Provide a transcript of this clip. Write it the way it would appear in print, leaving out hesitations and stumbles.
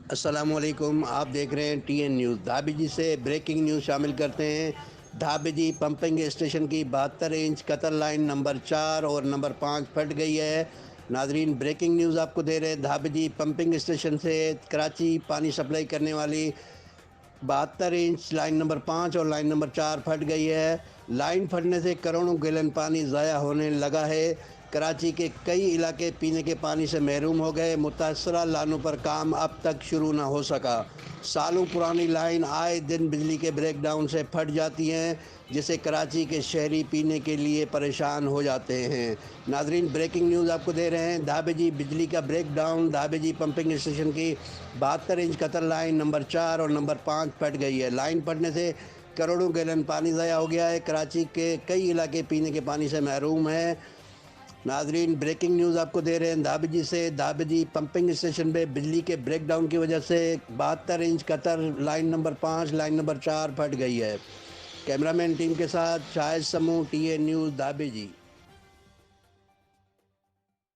السلام علیکم، آپ دیکھ رہے ہیں ٹی این نیوز۔ دھابیجی سے بریکنگ نیوز شامل کرتے ہیں۔ دھابیجی پمپنگ اسٹشن کی 72 انچ قطر لائن نمبر 4 اور نمبر 5 پھٹ گئی ہے۔ ناظرین، بریکنگ نیوز آپ کو دے رہے ہیں۔ دھابیجی پمپنگ اسٹیشن سے کراچی پانی سپلائی کرنے والی 72 انچ لائن نمبر 5 اور لائن نمبر 4 پھٹ گئی ہے۔ لائن پھٹنے سے کروڑوں گیلن پانی ضائع ہونے لگا ہے۔ کراچی کے کئی علاقے پینے کے پانی سے محروم ہو گئے۔ متاثرہ لائنوں پر کام اب تک شروع نہ ہو سکا۔ سالوں پرانی لائن آئے دن بجلی کے بریک ڈاؤن سے پھٹ جاتی ہیں، جسے کراچی کے شھری پینے کے لیے پریشان ہو جاتے ہیں۔ ناظرین، بریکنگ نیوز آپ کو دے رہے ہیں۔ دھابیجی بجلی کا break down. Dhabeji pumping station کی 72 انچ قطر لائن نمبر 4 اور نمبر 5 پھٹ گئی ہے۔ لائن پھٹنے سے کروڑوں گیلن پانی ضائع ہو گیا ہے۔ کراچی کے کئی علاقے پینے کے پانی سے محروم ہیں۔ ناظرین، بریکنگ نیوز آپ کو دے رہے ہیں دھابیجی سے۔ دھابیجی پمپنگ اسٹیشن پہ بجلی کے بریک ڈاؤن کی وجہ سے 72 انچ قطر لائن نمبر 5 لائن نمبر 4 پھٹ گئی ہے۔ کیمرہ مین ٹیم کے ساتھ شاہد سمو، ٹی اے نیوز، دھابیجی۔